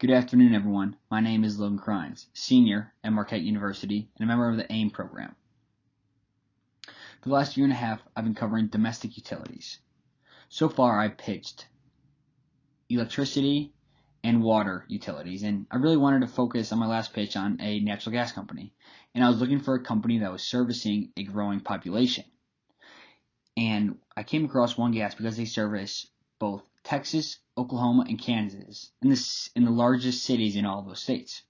Good afternoon, everyone. My name is Logan Kreinz, senior at Marquette University and a member of the AIM program. For the last year and a half, I've been covering domestic utilities. So far, I've pitched electricity and water utilities, and I really wanted to focus on my last pitch on a natural gas company. And I was looking for a company that was servicing a growing population. And I came across One Gas because they service both Texas, Oklahoma, and Kansas, in the largest cities in all of those states.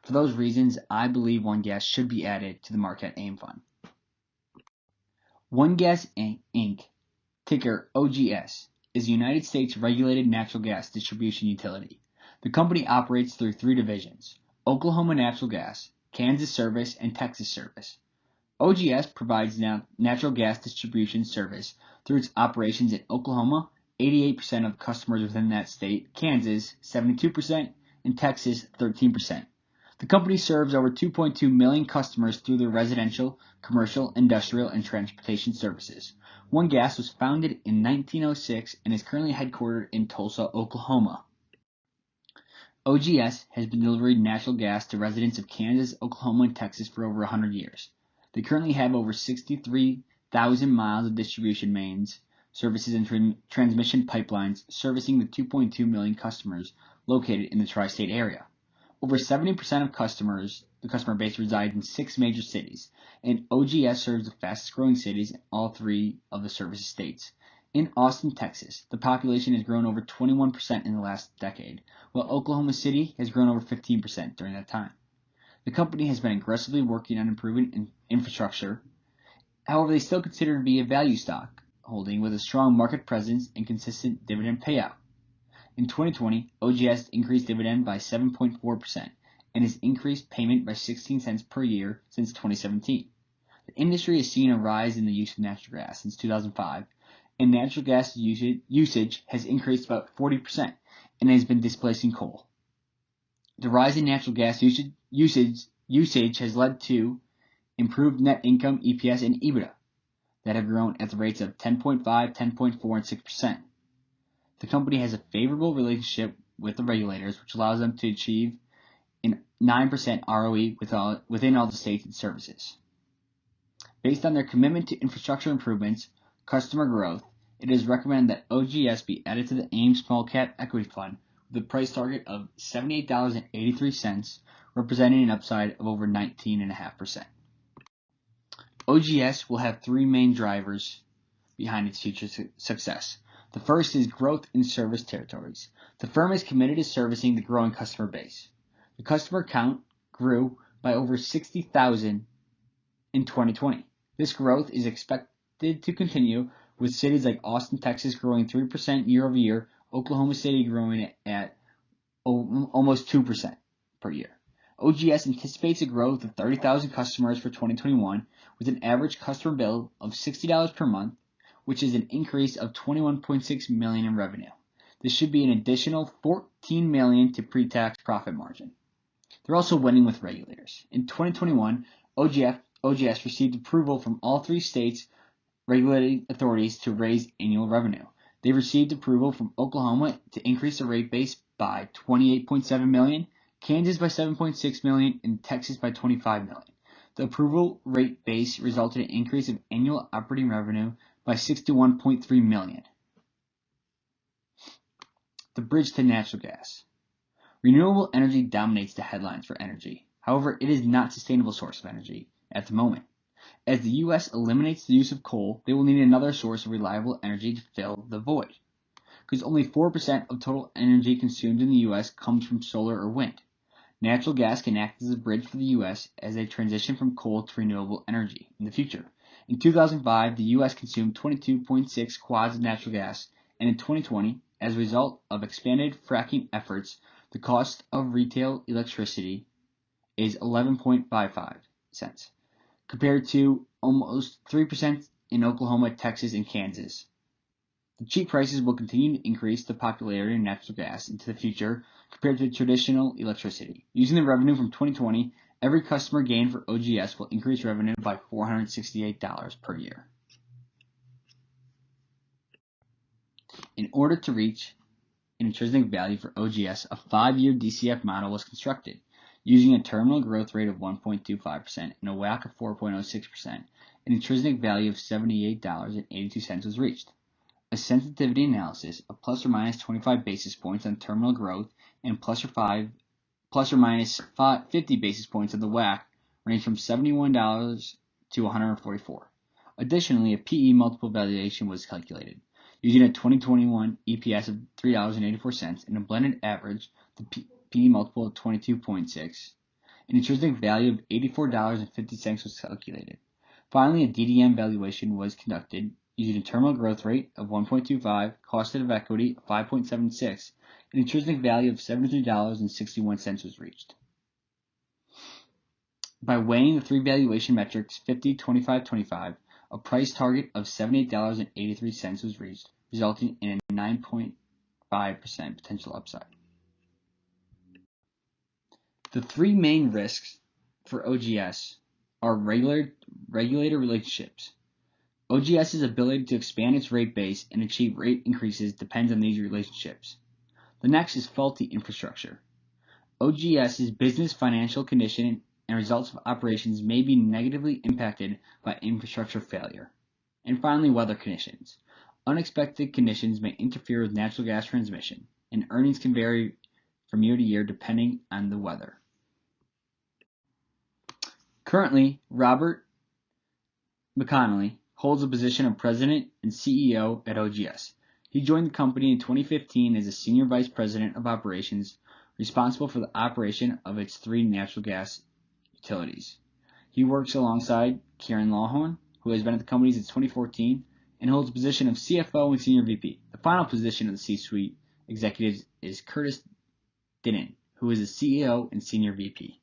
For those reasons, I believe One Gas should be added to the Marquette AIM Fund. One Gas Inc., ticker OGS, is a United States regulated natural gas distribution utility. The company operates through three divisions: Oklahoma Natural Gas, Kansas Service, and Texas Service. OGS provides natural gas distribution service through its operations in Oklahoma, 88% of customers within that state, Kansas, 72%, and Texas, 13%. The company serves over 2.2 million customers through their residential, commercial, industrial, and transportation services. One Gas was founded in 1906 and is currently headquartered in Tulsa, Oklahoma. OGS has been delivering natural gas to residents of Kansas, Oklahoma, and Texas for over 100 years. They currently have over 63,000 miles of distribution mains, services, and transmission pipelines servicing the 2.2 million customers located in the tri-state area. Over 70% of the customer base resides in 6 major cities, and OGS serves the fastest growing cities in all 3 of the service states. In Austin, Texas, the population has grown over 21% in the last decade, while Oklahoma City has grown over 15% during that time. The company has been aggressively working on improving infrastructure. However, they still consider it to be a value stock holding with a strong market presence and consistent dividend payout. In 2020, OGS increased dividend by 7.4% and has increased payment by 16 cents per year since 2017. The industry has seen a rise in the use of natural gas since 2005, and natural gas usage has increased about 40% and has been displacing coal. The rise in natural gas usage has led to improved net income, EPS, and EBITDA that have grown at the rates of 10.5, 10.4, and 6%. The company has a favorable relationship with the regulators, which allows them to achieve a 9% ROE within all the states it services. Based on their commitment to infrastructure improvements, customer growth, it is recommended that OGS be added to the AIM Small Cap Equity Fund with a price target of $78.83, representing an upside of over 19.5%. OGS will have 3 main drivers behind its future success. The first is growth in service territories. The firm is committed to servicing the growing customer base. The customer count grew by over 60,000 in 2020. This growth is expected to continue, with cities like Austin, Texas growing 3% year over year, Oklahoma City growing at almost 2% per year. OGS anticipates a growth of 30,000 customers for 2021, with an average customer bill of $60 per month, which is an increase of $21.6 million in revenue. This should be an additional $14 million to pre-tax profit margin. They're also winning with regulators. In 2021, OGS received approval from all 3 states' regulating authorities to raise annual revenue. They received approval from Oklahoma to increase the rate base by $28.7 million, Kansas by $7.6 million, and Texas by $25 million. The approval rate base resulted in an increase of annual operating revenue by $61.3 million. The bridge to natural gas. Renewable energy dominates the headlines for energy. However, it is not a sustainable source of energy at the moment. As the U.S. eliminates the use of coal, they will need another source of reliable energy to fill the void, because only 4% of total energy consumed in the U.S. comes from solar or wind. Natural gas can act as a bridge for the U.S. as they transition from coal to renewable energy in the future. In 2005, the U.S. consumed 22.6 quads of natural gas, and in 2020, as a result of expanded fracking efforts, the cost of retail electricity is 11.55 cents, compared to almost 3% in Oklahoma, Texas, and Kansas. The cheap prices will continue to increase the popularity of natural gas into the future compared to traditional electricity. Using the revenue from 2020, every customer gain for OGS will increase revenue by $468 per year. In order to reach in intrinsic value for OGS, a 5-year DCF model was constructed, using a terminal growth rate of 1.25% and a WACC of 4.06%. An intrinsic value of $78.82 was reached. A sensitivity analysis of plus or minus 25 basis points on terminal growth and plus or minus 50 basis points of the WACC ranged from $71 to $144. Additionally, a PE multiple valuation was calculated, using a 2021 EPS of $3.84 and a blended average, the PE multiple of 22.6. An intrinsic value of $84.50 was calculated. Finally, a DDM valuation was conducted, using a terminal growth rate of 1.25, cost of equity of 5.76, an intrinsic value of $73.61 was reached. By weighing the three valuation metrics 50, 25, 25, a price target of $78.83 was reached, resulting in a 9.5% potential upside. The three main risks for OGS are regulator relationships. OGS's ability to expand its rate base and achieve rate increases depends on these relationships. The next is faulty infrastructure. OGS's business financial condition and results of operations may be negatively impacted by infrastructure failure. And finally, weather conditions. Unexpected conditions may interfere with natural gas transmission, and earnings can vary from year to year depending on the weather. Currently, Robert McConnelly holds the position of President and CEO at OGS. He joined the company in 2015 as a Senior Vice President of Operations, responsible for the operation of its three natural gas utilities. He works alongside Karen Lawhorn, who has been at the company since 2014, and holds the position of CFO and Senior VP. The final position of the C-suite executives is Curtis Dinnan, who is the CEO and Senior VP.